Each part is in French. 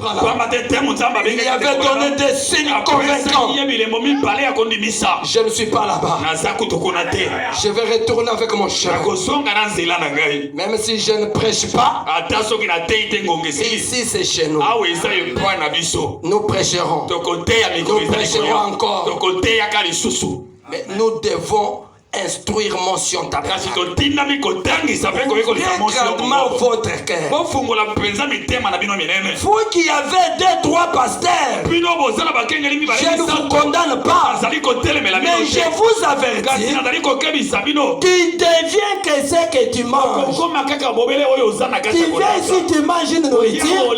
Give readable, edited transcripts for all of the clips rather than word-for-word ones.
Il y avait donné des signes convaincants. Je ne suis pas là-bas. Je vais retourner avec mon chemin. Même si je ne prêche pas, ici c'est chez nous. Nous prêcherons. Nous prêcherons encore. Mais nous devons instruire mention tabernacle. Grandement votre cœur. Vous qui avez 2-3 pasteurs, je ne vous condamne pas, mais je vous avertis, tu deviens que ce que tu manges. Tu viens ici, tu manges une nourriture.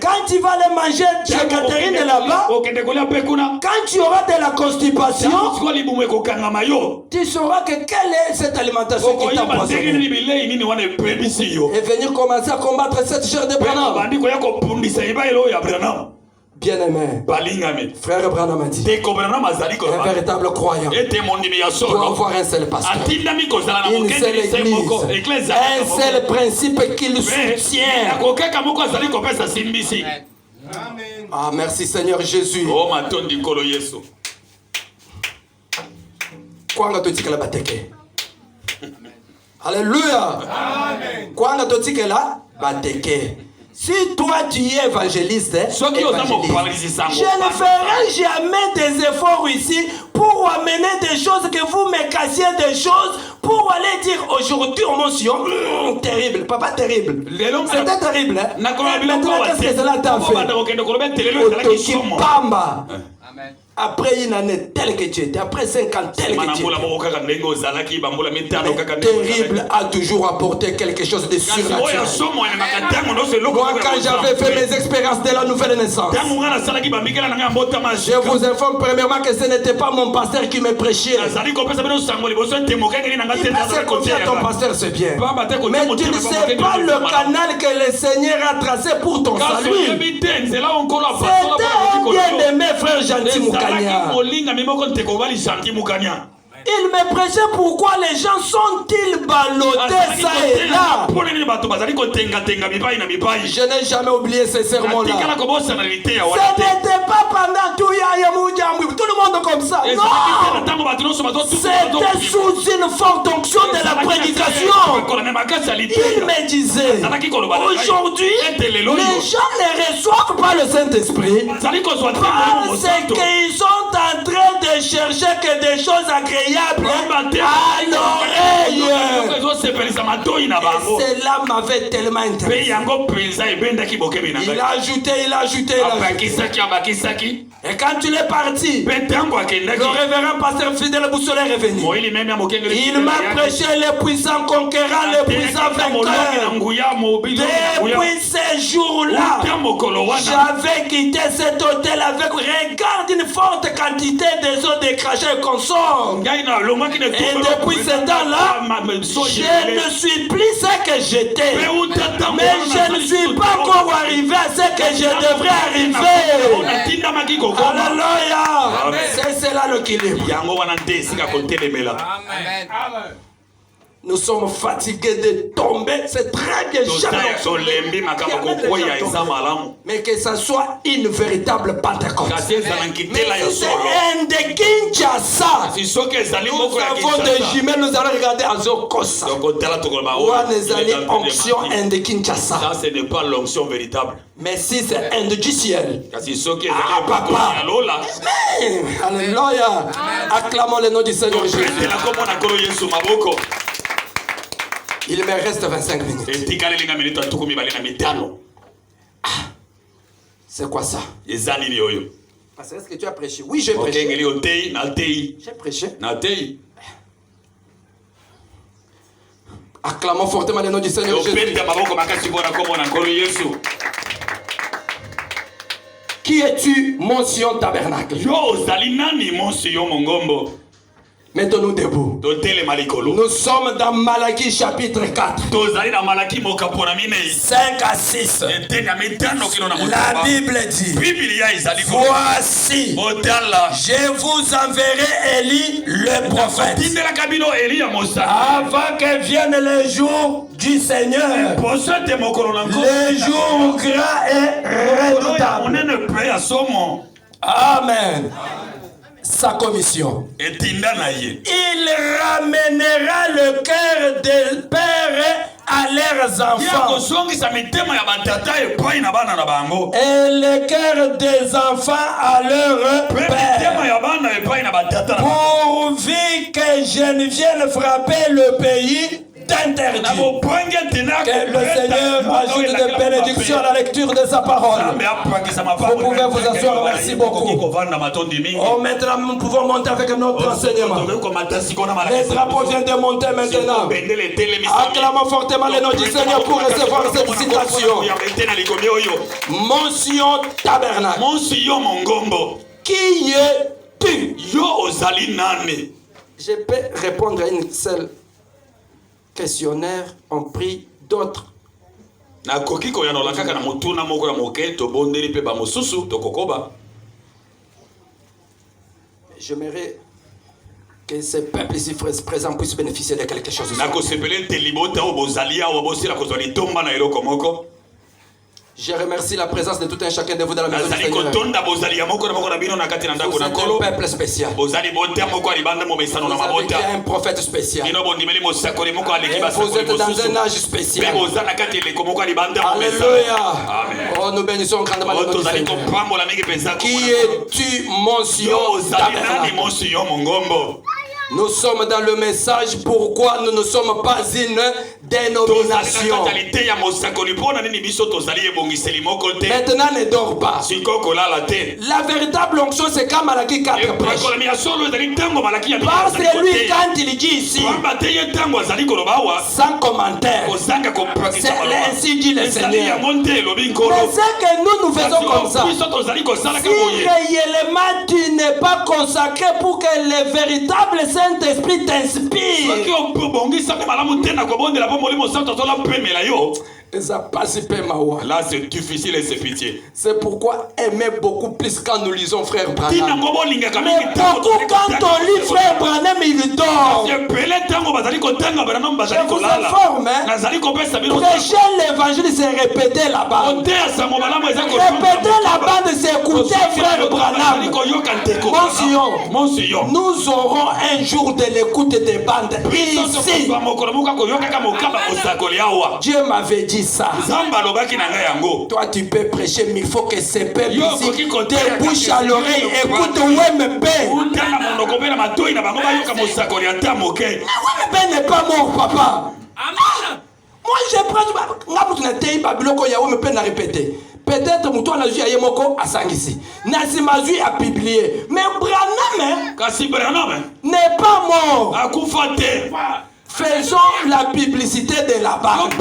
Quand tu vas aller manger chez Catherine là-bas, quand tu auras de la constipation, tu sauras que quelle est cette alimentation qui t'a empoisonné. Et venir commencer à combattre cette chair de Branham. Bien-aimé, frère Branham a dit, un véritable croyant doit avoir un seul pasteur, une seule église, un seul principe qui le soutient. Ah, merci Seigneur Jésus. Kwanga totikela bateke. Alléluia. Amen. Kwanga totikela bateke. Si toi tu es évangéliste, je ne ferai jamais des efforts ici pour amener des choses que vous me cassiez des choses pour aller dire aujourd'hui en mention terrible, papa terrible. C'était terrible. Hein? Maintenant qu'est-ce que cela t'a fait? Pamba. Après une année telle que tu étais, après 5 ans telle que tu étais, terrible a toujours apporté quelque chose de surnaturel. Moi, quand j'avais fait mes expériences de la nouvelle naissance, je vous informe premièrement que ce n'était pas mon pasteur qui me prêchait. Il s'est confié à ton pasteur, c'est bien. Mais tu ne sais pas le canal que le Seigneur a tracé pour ton salut. C'était un bien-aimé frère gentil Moukania. Il me prêchait pourquoi les gens sont-ils ballottés ça et là. Je n'ai jamais oublié ces sermons-là. Ce n'était pas pendant tout le monde comme ça. Non. C'était sous une forte onction de la prédication. Il me disait, aujourd'hui, les gens ne reçoivent pas le Saint-Esprit parce qu'ils sont en train de chercher que des choses agréables à l'oreille. Cela m'avait tellement intéressé. Il a ajouté. Et quand il est parti, le révérend pasteur Fidèle Boussolet est venu. Il m'a prêché les puissants conquérants, les puissants vainqueurs. Depuis ces jours-là, j'avais quitté cet hôtel avec, regarde, une forte quantité des eaux de crachat et consorts. Et depuis ce temps-là, je ne suis plus ce que j'étais. Mais je ne suis pas encore arrivé à ce que je devrais arriver. Alléluia. C'est là l'équilibre. Amen. Nous sommes fatigués de tomber, c'est très bien. Mais que ça soit une véritable Pentecôte. Mais c'est un de Kinshasa. Nous avons des jumelles, nous allons regarder Azokosa. Ou les alliés onction un de Kinshasa. Ça, ce n'est pas l'onction véritable. Mais si c'est un du ciel. Ah, papa. Amen. Alléluia. Acclamons le nom du Seigneur Jésus. Il me reste 25 minutes. Ah, c'est quoi ça? Parce que est-ce que tu as prêché? Oui, j'ai prêché. J'ai prêché. Acclamons fortement le nom du Seigneur Jésus. Qui es-tu, Monsieur Tabernacle? Mettons-nous debout. Nous sommes dans Malachie chapitre 4. 5 à 6. La Bible dit, voici, je vous enverrai Élie le prophète avant que vienne le jour du Seigneur, le jour gras et redoutable. Amen. Sa commission. Il ramènera le cœur des pères à leurs enfants et le cœur des enfants à leurs pères, pourvu que je ne vienne frapper le pays d'interdit. Que le Seigneur ajoute des bénédictions à la lecture de sa parole. Vous pouvez vous asseoir, merci beaucoup. Oh, maintenant nous pouvons monter avec notre enseignement. Les drapeaux viennent de monter maintenant. Acclamons fortement le nom du Seigneur pour recevoir cette citation. Mention tabernacle. Qui es-tu? Je peux répondre à une seule questionnaire, on prie d'autres. J'aimerais que ce peuple ici présent puisse bénéficier de quelque chose. Je remercie la présence de tout un chacun de vous dans la maison du Seigneur. Vous êtes un peuple spécial. Vous avez un prophète spécial. Et vous êtes dans un âge spécial. Alléluia. Oh, nous bénissons grandement le nom du Seigneur. Qui es-tu, monsieur tabernacle? Nous sommes dans le message pourquoi nous ne sommes pas une dénomination. Maintenant ne dors pas. La véritable onction c'est quand Malachie 4 prêche. Parce que lui quand il dit ici sans commentaire, c'est ainsi dit le Seigneur. Mais c'est que nous faisons comme ça. Si réellement tu n'es pas consacré pour que le véritable Saint-Esprit t'inspire, là c'est difficile et c'est pitié. C'est pourquoi aimer beaucoup plus quand nous lisons Frère Branham. Mais beaucoup quand on lit Frère Branham il dort. Je vous informe, prêcher l'évangile c'est répéter la bande. Répéter la bande c'est écouter Frère Branham. Mon Sion, nous aurons un jour de l'écoute des bandes ici. Dieu m'avait dit ça. Toi tu peux prêcher mais il faut que ces peuples ici de bouche à l'oreille écoute WMP. WMP n'est pas mort papa. Moi je prends peut-être que toi tu as yemoko à Sangisi. Nasimazui a publié. Mais Branham n'est pas mort. Faisons la publicité de la bande.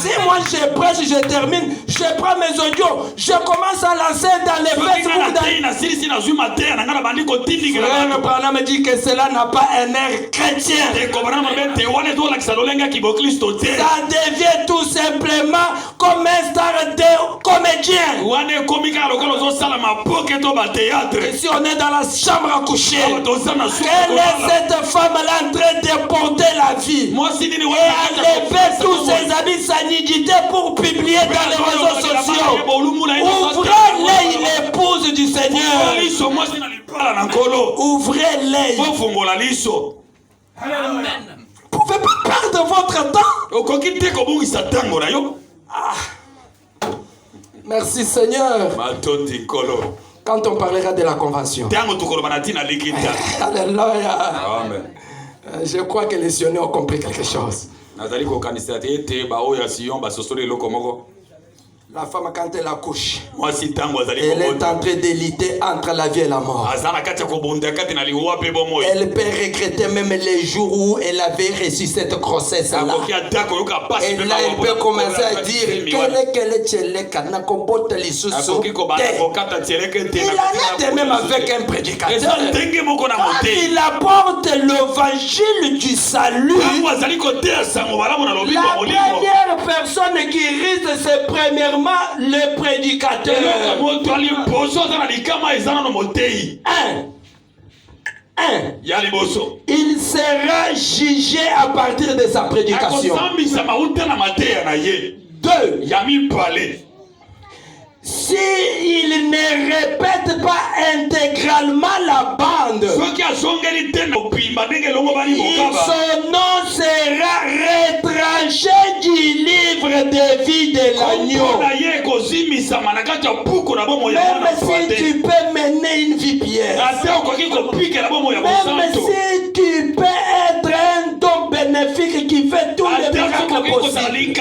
Si moi je prêche, je termine, je prends mes audios, je commence à lancer dans les Facebook. Frère Branham me dit que cela n'a pas un air chrétien. Ça devient tout simplement comme un star de comédien. Et si on est dans la chambre à coucher, quelle est cette femme-là en train de porter la vie et enlever tous ses habits sanité pour publier dans les réseaux sociaux? Ouvrez l'œil, l'épouse du Seigneur. Ouvrez l'œil. Amen. Vous ne pouvez pas perdre votre temps. Merci Seigneur. Quand on parlera de la convention. Alléluia. Amen. Je crois que les sionnaires ont compris quelque chose. La femme quand elle accouche, elle est en train d'hésiter entre la vie et la mort. Elle peut regretter même les jours où elle avait reçu cette grossesse là. Et là elle peut commencer à dire il allait même avec un prédicateur. Il apporte l'évangile du salut. La première personne qui risque c'est premièrement le prédicateur. il sera jugé à partir de sa prédication. 2. S'il ne répète pas intégralement la bande, son nom sera retranché du livre de vie de l'agneau. Même si tu peux mener une vie pièce, même si tu peux être un don bénéfique qui fait tous les miracles possibles.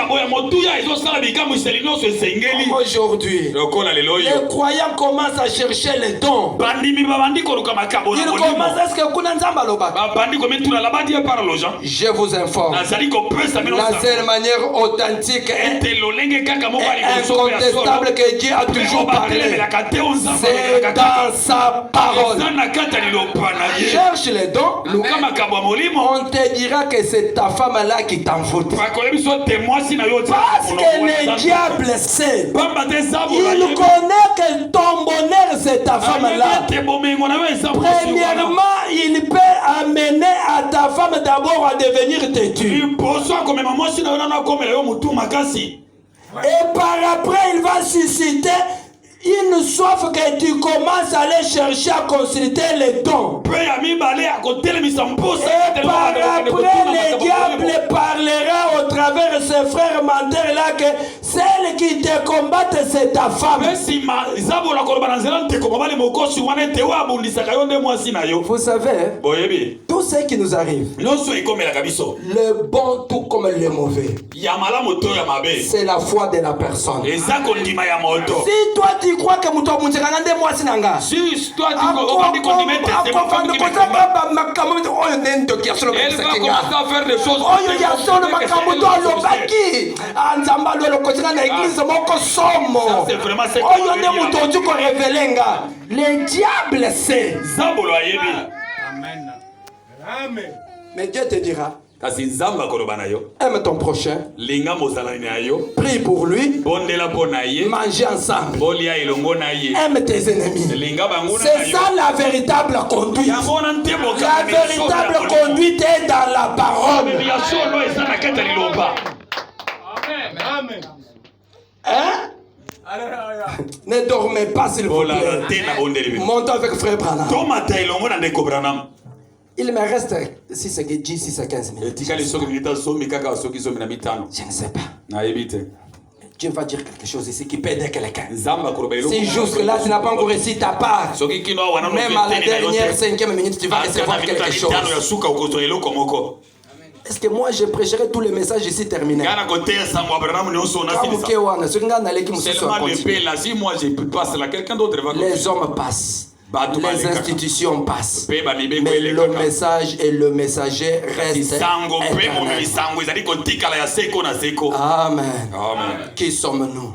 Aujourd'hui, les croyants commencent à chercher les dons. Ils commencent à ce que je vous informe, la seule manière authentique et incontestable que Dieu a toujours parlé, c'est dans sa parole. Cherche les dons, on te dira que c'est ta femme là qui t'en fout. Parce que le diable sait, il connaît que ton bonheur c'est ta femme là. Premièrement, il peut amener à ta femme d'abord à devenir têtue. Et par après, il va susciter une soif que tu commences à aller chercher à consulter les dons. Et par après, le diable parlera au travers de ses frères menteurs là que celle qui te combattent c'est ta femme. Vous savez, tout ce qui nous arrive, le bon tout comme le mauvais, c'est la foi de la personne. Si toi tu crois que muto munjekana nde mwasi nanga, si toi tu crois que le diable sait. Amen. Mais Dieu te dira, aime ton prochain, prie pour lui, mangez ensemble, aime tes ennemis. C'est ça la véritable conduite. La véritable conduite est dans la parole. Amen. Hein? Ne dormez pas s'il vous plaît. Montons avec frère Branham. Il me reste 6 à 15 minutes. Je ne sais pas. Dieu va dire quelque chose ici qui peut aider quelqu'un. Si jusque-là tu n'as pas encore réussi ta part, même à la dernière 5e minute, tu vas recevoir quelque chose. Est-ce que moi je prêcherai tous les messages ici terminés? Les hommes passent. Les institutions passent, mais le message et le messager restent éternels. Amen. Qui sommes-nous?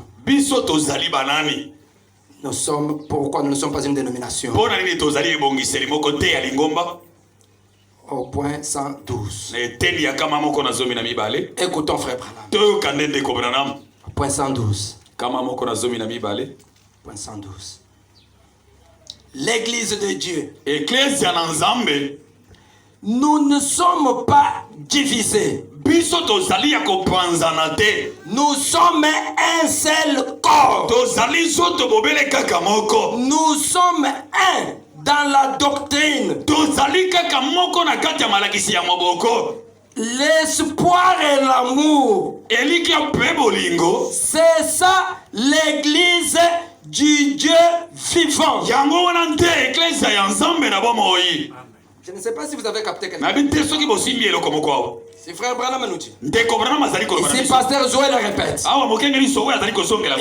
Nous sommes, pourquoi nous ne sommes pas une dénomination? Au point 112. Écoutons frère Branham. Point 112. Point 112. L'église de Dieu. Nous ne sommes pas divisés. Nous sommes un seul corps. Nous sommes un dans la doctrine. L'espoir et l'amour. C'est ça l'église du Dieu vivant. Je ne sais pas si vous avez capté quelque chose. C'est frère Branham nous dit. Ici, pasteur Joël le répète.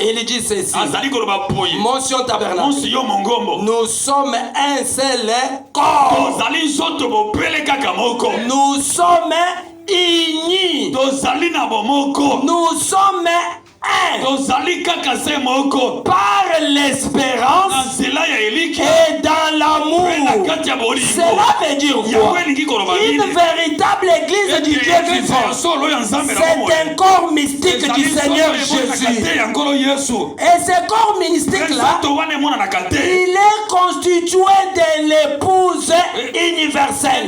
Il dit ceci. Mention tabernacle. Nous sommes un seul corps. Nous sommes unis. Nous sommes un. Par l'espérance et dans l'amour. Cela veut dire quoi? Une véritable église du Dieu vivant. C'est un corps mystique du Seigneur Jésus. Et ce corps mystique-là, il est constitué de l'épouse universelle.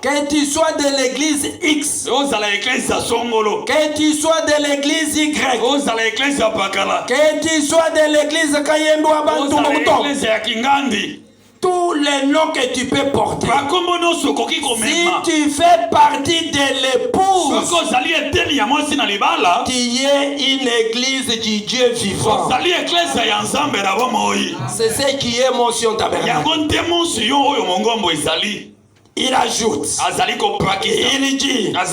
Que tu sois de l'église X, que tu sois de l'église Y, que tu sois de l'église Kayendo Bantu, tous les noms que tu peux porter. Si tu fais partie de l'épouse, tu es une église du Dieu vivant. C'est ce qui est mention tabernacle. Il ajoute,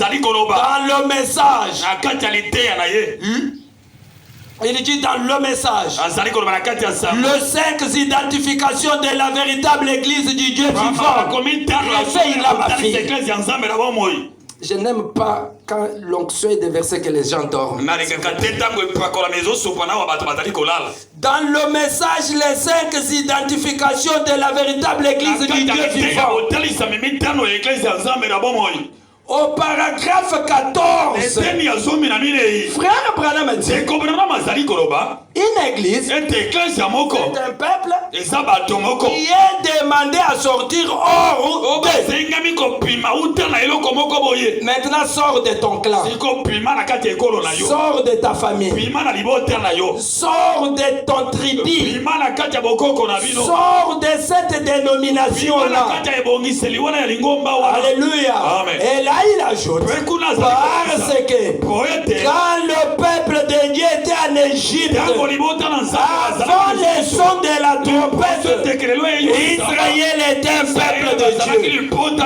il dit dans le message, il dit dans le message, le 5 identifications de la véritable église du Dieu vivant. Il a ma fille. Je n'aime pas quand l'onction est des versets que les gens dorment. Dans le message, les 5 identifications de la véritable église du Dieu vivant. Au paragraphe 14, frère Branham dit, une église, c'est un peuple qui est demandé à sortir hors de. Maintenant, sors de ton clan, sors de ta famille, sors de ton tribu, sors de cette dénomination-là. Alléluia. Et là, il ajoute, parce que quand le peuple de Dieu était en Égypte, avant le son de la trompette, Israël était un peuple de Dieu.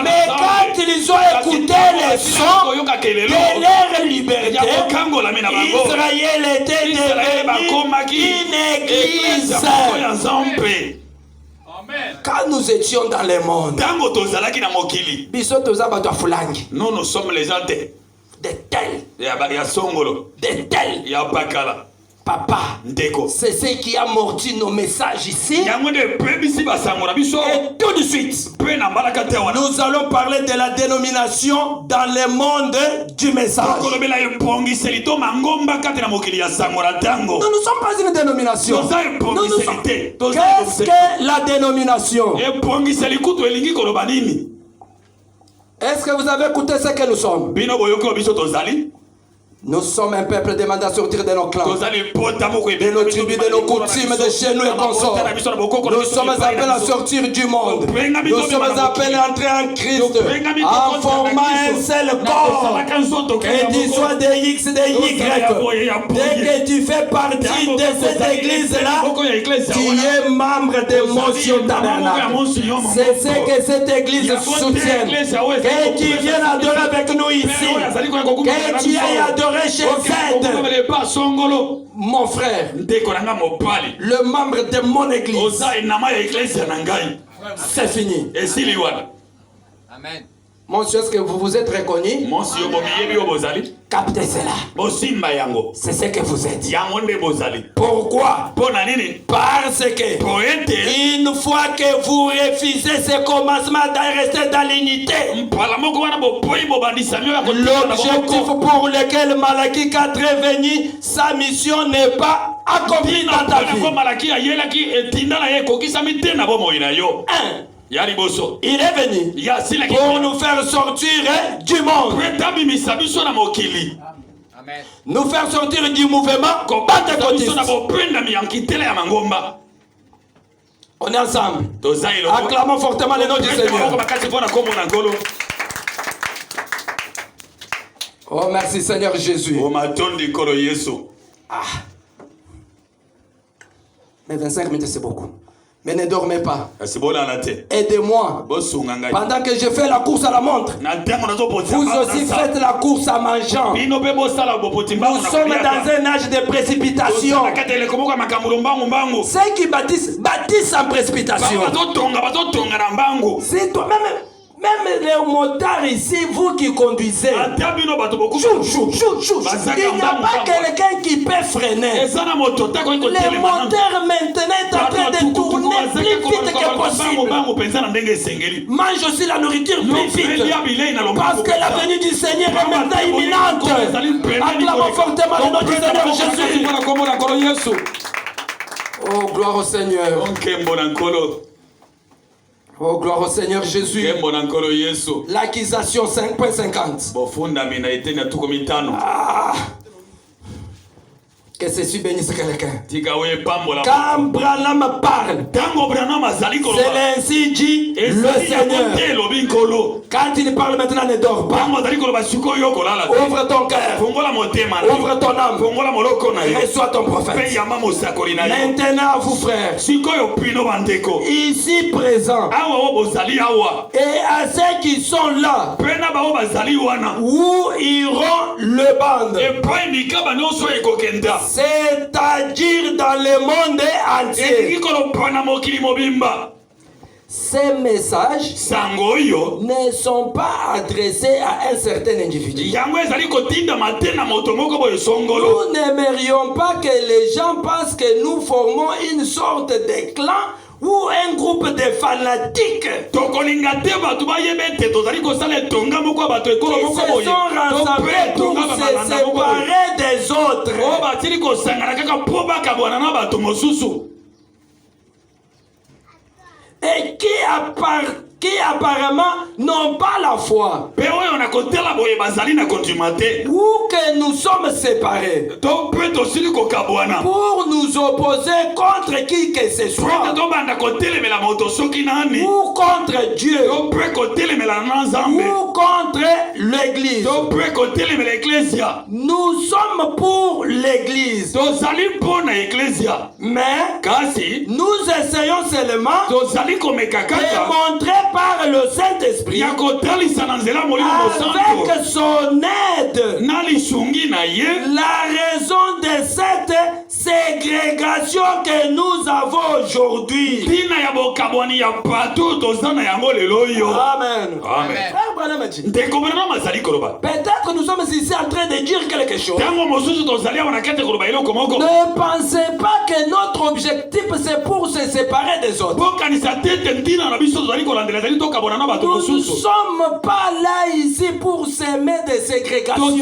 Mais quand ils ont écouté le son de leur liberté, Israël était devenu une église. Quand nous étions dans le monde, nous, nous sommes les gens de tels. Papa, c'est ce qui a morti nos messages ici. Et tout de suite, nous allons parler de la dénomination dans le monde du message. Nous ne sommes pas une dénomination. Qu'est-ce que la dénomination? Est-ce que vous avez écouté ce que nous sommes? Nous sommes un peuple demandé à sortir de nos clans, de nos tribus, de nos coutumes, de chez nous et consorts. Nous sommes appelés à sortir du monde. Nous sommes appelés à entrer en Christ, en formant un seul corps. Que tu sois des X, des Y. Dès que tu fais partie de cette église-là, tu es membre de Motion Tabernacle. C'est ce que cette église soutient. Que tu viennes adorer avec nous ici. Que tu ailles adorer chez Z, mon frère, le membre de mon église. C'est fini. Amen. Monsieur, est-ce que vous vous êtes reconnu? Captez cela. C'est ce que vous êtes. Pourquoi? Parce que une fois que vous refusez ce commencement de rester dans l'unité, l'objectif pour lequel Malachie 4 est venu, sa mission n'est pas accomplie dans ta vie. Il est venu pour nous faire sortir du monde. Amen. Nous faire sortir du mouvement pentecôtiste. On est ensemble. Acclamons fortement le nom du Seigneur. Oh, merci Seigneur Jésus. Ah. Mais 25 minutes, c'est beaucoup. Mais ne dormez pas. Aidez-moi. Pendant que je fais la course à la montre, vous aussi faites la course à mangeant. Nous sommes dans un âge de précipitation. Ceux qui bâtissent en précipitation. Si toi-même, Même les motards ici, vous qui conduisez, il n'y a pas quelqu'un qui peut freiner. Le moteur maintenant est en train de tourner plus vite que possible. Mange aussi la nourriture plus vite. Parce que la venue du Seigneur est maintenant imminente. Acclamons fortement le nom du Seigneur Jésus. Oh, gloire au Seigneur. Oh, gloire au Seigneur Jésus. L'accusation 5.50. Ah. Que ceci bénisse quelqu'un. Quand Branham parle, c'est ainsi dit le Seigneur. Quand il parle maintenant, ne dors pas. Ouvre ton cœur. Ouvre ton âme. Reçois ton prophète. Maintenant, vous frères, ici présents, et à ceux qui sont là, où iront le bande? C'est-à-dire dans le monde entier. Ces messages ne sont pas adressés à un certain individu. Nous n'aimerions pas que les gens pensent que nous formons une sorte de clan ou un groupe de fanatiques qui se sont rassemblés pour se séparer des autres et qui apparemment n'ont pas la foi, ou que nous sommes séparés pour nous opposer contre qui que ce soit, ou contre Dieu, ou contre l'Église. Nous sommes pour l'Église, mais nous essayons seulement de montrer par le Saint-Esprit, avec son aide, la raison de cette ségrégation que nous avons aujourd'hui. Amen. Peut-être nous sommes ici en train de dire quelque chose. Ne pensez pas que notre objectif c'est pour se séparer des autres. Nous ne sommes pas là ici pour s'aimer des ségrégations. Mais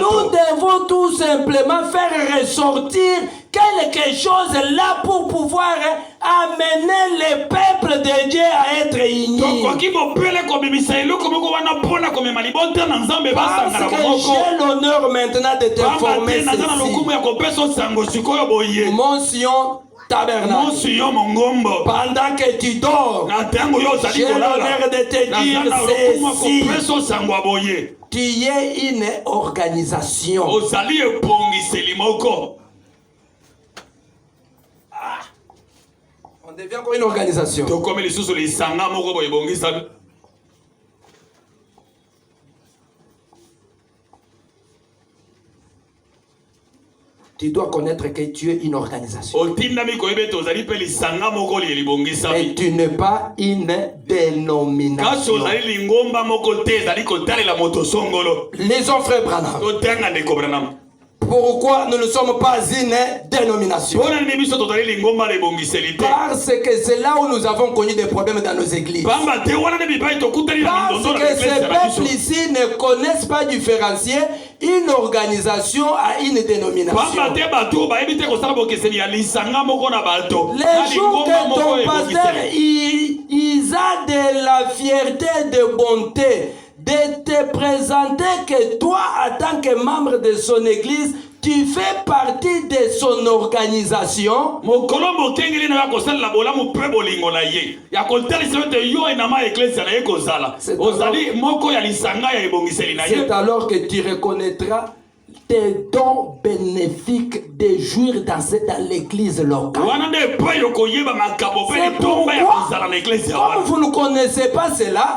nous devons tout simplement faire ressortir quelque chose là pour pouvoir amener le peuple de Dieu à être unis. Parce que j'ai l'honneur maintenant de t'informer ceci. Mention tabernacle. Pendant que tu dors, j'ai l'honneur de te dire ceci. Tu es une organisation. On devient comme une organisation. Tu dois connaître que tu es une organisation. Et tu n'es pas une dénomination. Lisons frère Branham. Pourquoi nous ne sommes pas une dénomination? Parce que c'est là où nous avons connu des problèmes dans nos églises. Parce que ces peuples ici ne connaissent pas différencier une organisation à une dénomination. Les jours que ton pasteur il a de la fierté, de bonté, de te présenter que toi, en tant que membre de son église, tu fais partie de son organisation. C'est alors que tu reconnaîtras tes dons bénéfiques de jouir dans l'église locale. C'est pourquoi, comme vous ne connaissez pas cela,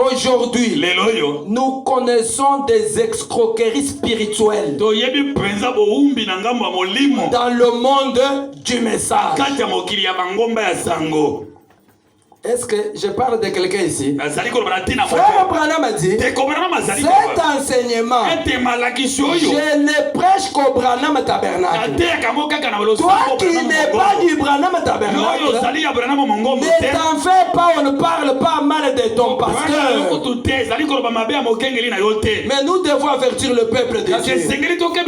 aujourd'hui, nous connaissons des escroqueries spirituelles dans le monde du message. Est-ce que je parle de quelqu'un ici? Frère Branham a dit, cet enseignement, je ne prêche qu'au Branham Tabernacle. Toi qui n'es pas du Branham Tabernacle, ne t'en fais pas, on ne parle pas mal de ton pasteur. Mais nous devons avertir le peuple de Dieu.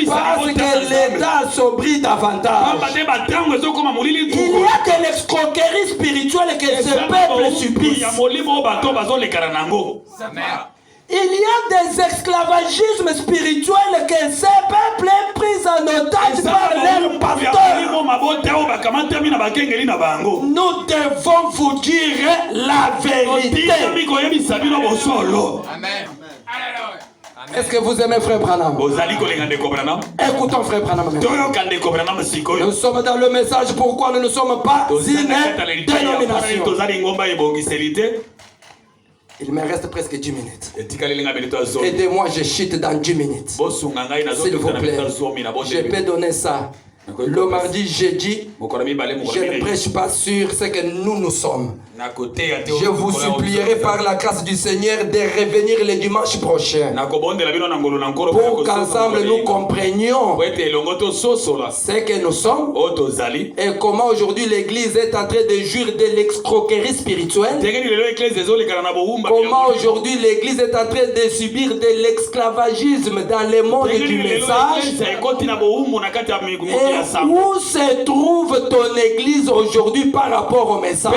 Parce que l'État s'obrit davantage. Il y a de l'escroquerie spirituelle que ce peuple subissent. Il y a des esclavagismes spirituels que ces peuples est pris en otage par leurs pasteurs. Nous devons vous dire la vérité. Amen. Est-ce que vous aimez Frère Branham? Écoutons Frère Branham. Nous sommes dans le message pourquoi nous ne sommes pas une dénomination. Il me reste presque 10 minutes. Aidez-moi, je chute dans 10 minutes. S'il vous plaît, je peux donner ça. Le mardi, jeudi, je ne prêche pas sur ce que nous sommes. Je vous supplierai par la grâce du Seigneur de revenir le dimanche prochain pour qu'ensemble nous comprenions ce que nous sommes et comment aujourd'hui l'Église est en train de jouir de l'escroquerie spirituelle. Comment aujourd'hui l'Église est en train de subir de l'esclavagisme dans le monde du message. Et où se trouve ton Église aujourd'hui par rapport au message?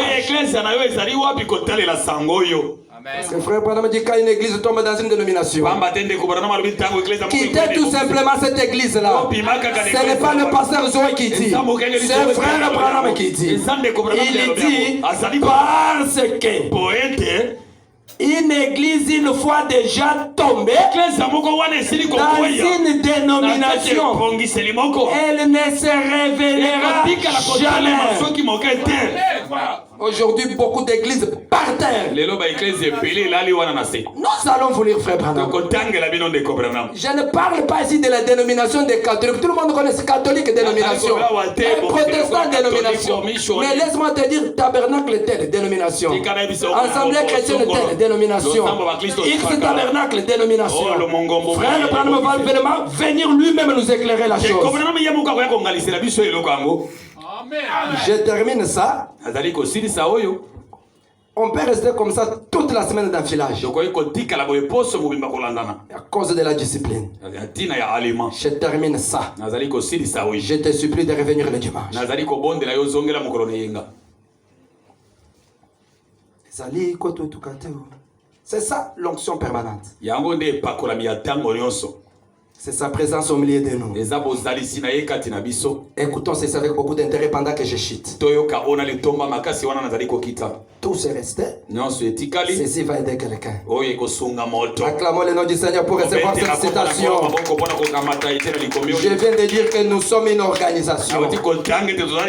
Parce que Frère Branham dit quand une église tombe dans une dénomination, quittez tout simplement cette église-là. Ce n'est pas le pasteur Zoé qui dit, c'est Frère Branham qui dit. Il dit parce que une église, une fois déjà tombée dans une dénomination, elle ne se révélera jamais. Aujourd'hui, beaucoup d'églises par terre. Nous allons vous lire, Frère Branham. Je ne parle pas ici de la dénomination des catholiques. Tout le monde connaît ce catholique dénomination. Et protestant dénomination. Mais laisse-moi te dire, tabernacle telle dénomination. Assemblée chrétienne telle dénomination. X tabernacle dénomination. Frère Branham va vraiment venir lui-même nous éclairer la chose. Je termine ça. On peut rester comme ça toute la semaine d'enfilage à cause de la discipline. Je termine ça. Je te supplie de revenir le dimanche. C'est ça l'onction permanente. C'est sa présence au milieu de nous. Écoutons ceci avec beaucoup d'intérêt pendant que je chute. Tout se restait. Ceci va aider quelqu'un. Acclamons le nom du Seigneur pour recevoir cette citation. Je viens de dire que nous sommes une organisation.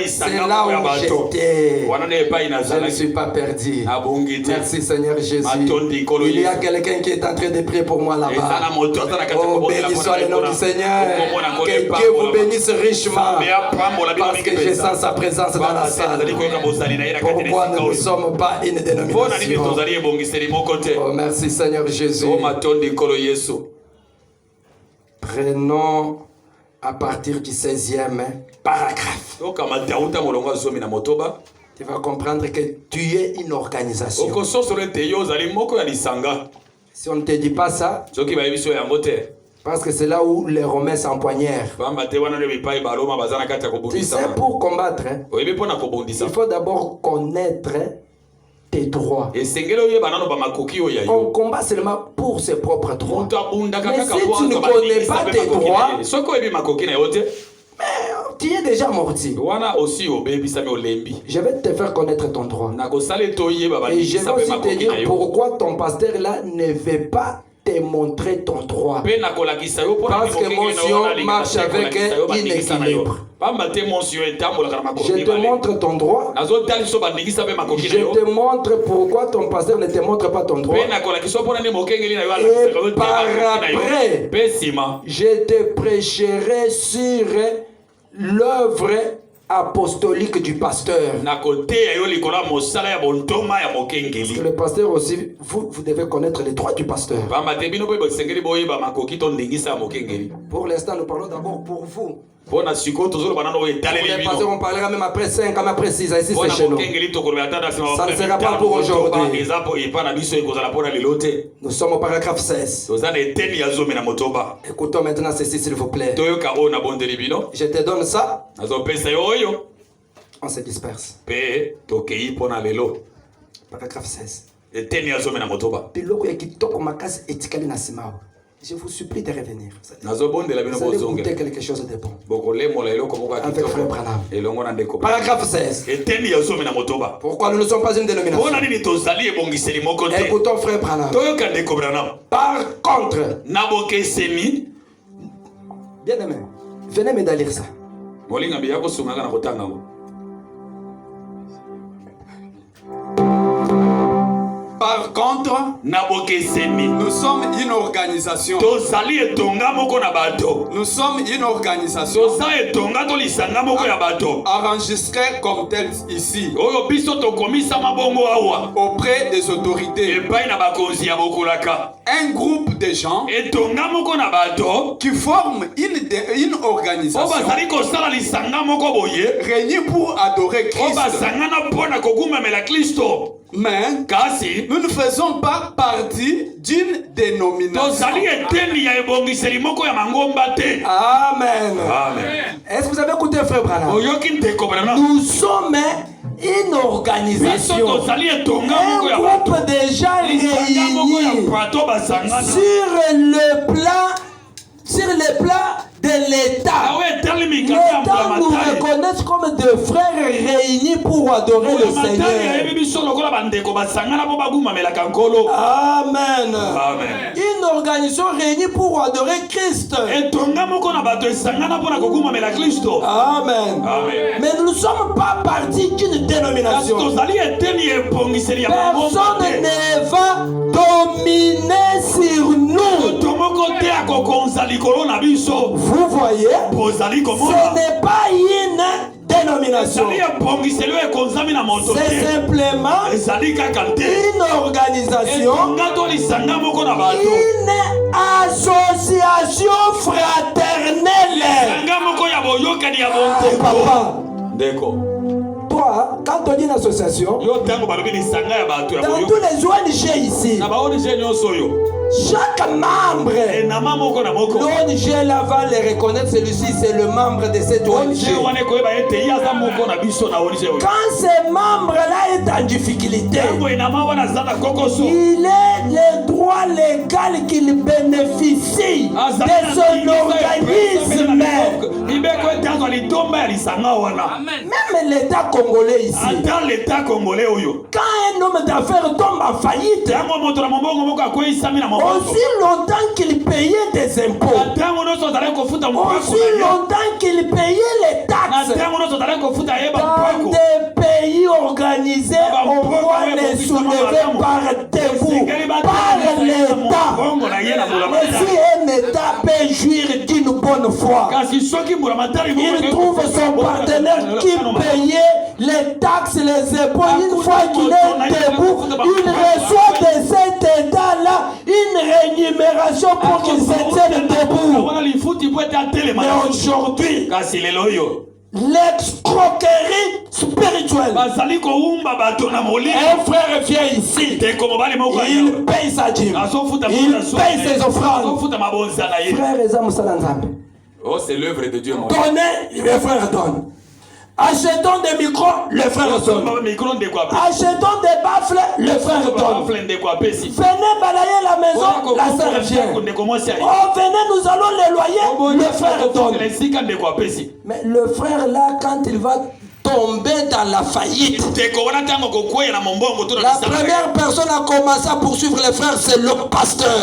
C'est là où j'étais. Je ne suis pas perdu. Merci Seigneur Jésus. Il y a quelqu'un qui est en train de prier pour moi là-bas. Oh, béni soit le nom du Seigneur. Que Dieu vous bénisse richement. Parce que je sens sa présence dans la salle. Pourquoi nous ne sommes pas une dénomination? Oh, merci Seigneur Jésus. Prenons à partir du 16e paragraphe. Tu vas comprendre que tu es une organisation. Si on ne te dit pas ça, parce que c'est là où les Romains s'empoignèrent. Tu sais, pour combattre, il faut d'abord connaître tes droits. On combat seulement pour ses propres droits. Mais si tu ne connais pas tes droits, tu es déjà morti. Je vais te faire connaître ton droit. Et je vais aussi te dire pourquoi ton pasteur là ne veut pas te montrer ton droit. Parce que mention marche avec un équilibre. Je te montre ton droit. Je te montre pourquoi ton pasteur ne te montre pas ton droit. Et par après, je te prêcherai sur l'œuvre apostolique du pasteur. Parce que le pasteur aussi, vous devez connaître les droits du pasteur. Pour l'instant, nous parlons d'abord pour vous. Pour les pasteurs, on parlera même après 5 ans, après 6 ans. Ici, c'est chez nous. Ça ne sera pas pour aujourd'hui. Nous sommes au paragraphe 16. Écoutons maintenant ceci, s'il vous plaît. Je te donne ça. On se disperse. Paragraphe 16. Je vous supplie de revenir. Vous allez goûter quelque chose de bon. Avec Frère Branham. Paragraphe 16. Pourquoi nous ne sommes pas une dénomination? Écoutons Frère Branham. Par contre, bien aimé, venez me lire ça. Par contre, nous sommes une organisation. Nous sommes une organisation enregistrée comme telle ici auprès des autorités. Un groupe de gens qui forment une organisation réunis pour adorer Christ. Mais nous ne faisons pas partie d'une dénomination. Amen. Est-ce que vous avez écouté Frère Branham? Nous sommes une organisation, un groupe de gens réunis sur le plan de l'État. L'État nous reconnaît comme des frères réunis pour adorer le Seigneur. Amen. Une organisation réunie pour adorer Christ. Amen. Mais nous ne sommes pas partis d'une dénomination. Personne ne va dominer sur nous. Vous voyez, ce n'est pas une dénomination. C'est simplement une organisation, une association fraternelle. Papa, toi, quand on dit une association, dans tous les ONG ici, chaque membre, l'ONG là va le reconnaître, celui-ci c'est le membre de cette ONG. Quand ce membre-là est en difficulté, il est le droit légal qu'il bénéficie de son organisme. Même l'État congolais ici, quand un homme d'affaires tombe en faillite, aussi longtemps qu'il payait des impôts, aussi longtemps qu'il payait les taxes, dans des pays organisés, on doit les soulever par debout, par l'État. Mais si un État peut jouir d'une bonne foi, il trouve son partenaire qui payait les taxes, les impôts, une fois qu'il est debout, il reçoit de cet État-là une rémunération pour qu'il se tienne debout. Mais aujourd'hui, l'excroquerie spirituelle. Un frère vient ici, il paye sa dîme, il paye ses offrandes. Frère, oh, c'est l'œuvre de Dieu. Donnez, le frère donne. Achetons des micros, le frère donne. Achetons des baffles, le frère donne. Venez balayer la maison, la sœur vient. Oh, venez, nous allons les loyer, le frère donne. Mais le frère là, quand il va tomber dans la faillite, la première personne à commencer à poursuivre les frères, c'est le pasteur.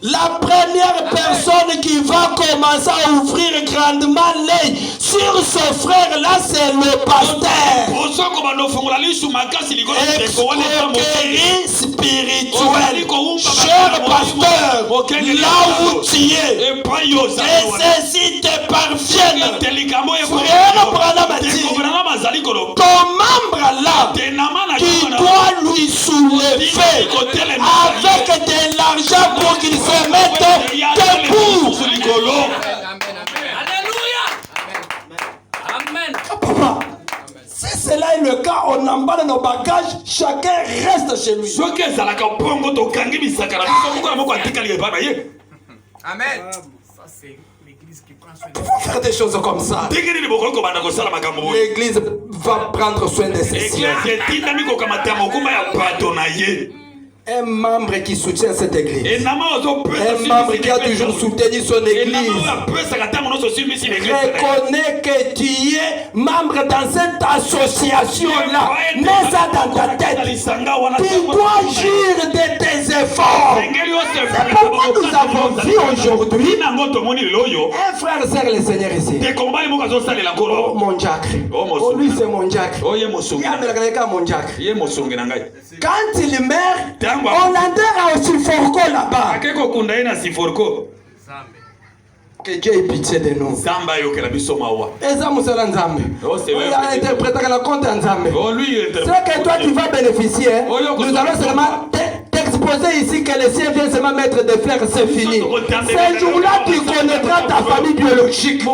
La première personne qui va commencer à ouvrir grandement l'œil sur ce frère-là, c'est le pasteur. Escroquerie spirituelle. Chers pasteur, là où tu es, que ceci te parvienne. Frère Branham a dit, ton membre là, tu dois lui soulever avec de l'argent pour qu'il se mette debout. Papa, si cela est le cas, on emballe nos bagages, chacun reste chez lui. Amen. Il faut faire des choses comme ça. L'église va prendre soin de ses siens. Un membre qui soutient cette église. Un membre qui a toujours soutenu son église. Reconnais que tu es membre dans cette association-là. Mets ça dans ta tête. Tu dois jurer de tes efforts. C'est pourquoi nous avons vu aujourd'hui un frère et sœur le Seigneur ici. Oh mon Jack. Oh lui c'est mon Jack. Quand il meurt, on l'enterre aussi Forco là-bas. Que Dieu ait pitié de nous. Eza musala nzambe. Il a interprété la compte nzambe. C'est que toi tu vas bénéficier. Nous allons seulement t'exposer ici que les siens viennent seulement mettre des fleurs, c'est fini. Ce jour-là tu connaîtras ta famille biologique. Je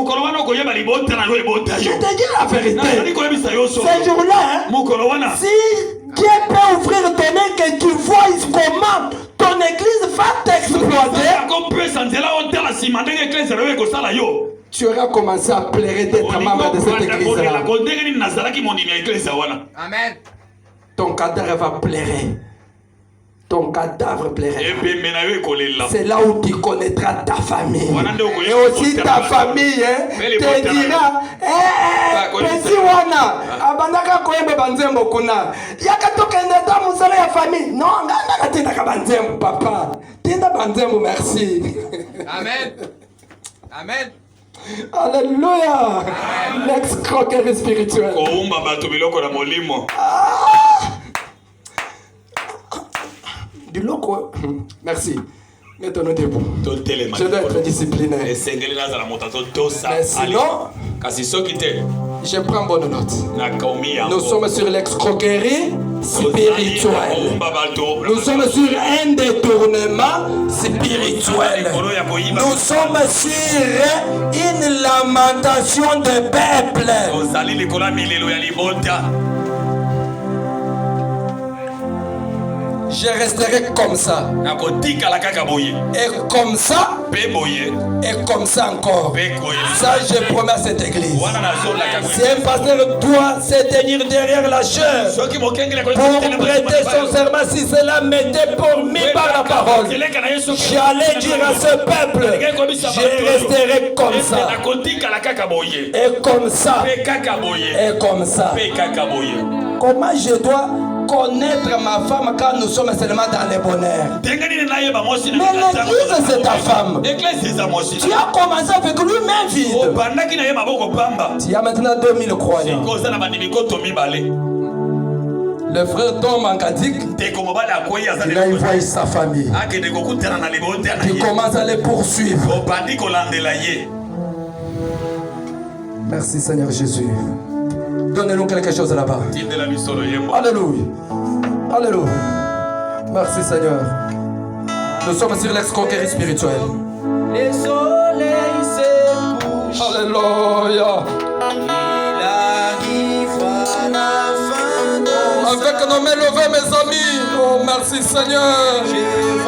te dis la vérité. Ce jour-là, si Dieu peut ouvrir ton œil que tu vois comment ton église va t'exploiter, tu auras commencé à pleurer d'être membre de cette église-là. Amen. Ton cadavre va pleurer. Ton cadavre plaira. C'est là où tu connaîtras ta famille. Et aussi ta famille te dira petit wana abandaka koyemba banzembo kuna yakatoka ndata musala ya famille. Non, ngana tenda ka banzembo papa. Tenda banzembo merci. Amen. Amen. Alléluia. L'escroquerie spirituelle. Du loco. Merci. Mettons-nous debout. Je dois être discipliné. Mais sinon, je prends bonne note. Nous sommes sur l'escroquerie spirituelle. Nous sommes sur un détournement spirituel. Nous sommes sur une lamentation de peuple. Je resterai comme ça. Et comme ça. Et comme ça encore. Ça, je promets à cette église. Si un pasteur doit se tenir derrière la chair pour prêter son serment, si cela m'était permis par la parole, j'allais dire à ce peuple, je resterai comme ça. Et comme ça. Et comme ça. Comment je dois connaître ma femme quand nous sommes seulement dans le bonheur? Mais l'église c'est ta femme. Tu as commencé avec lui main vide. Tu as maintenant 2000 croyants. Le frère tombe en cantique. Il a envoyé sa famille. Tu commences à les poursuivre. Merci Seigneur Jésus. Donnez-nous quelque chose là-bas. Alléluia. Alléluia. Merci Seigneur. Nous sommes sur l'escroquerie spirituelle. Le soleil se couche. Alléluia. Il arrive à la fin de avec nos mains levées, mes amis. Oh, merci Seigneur. Je vais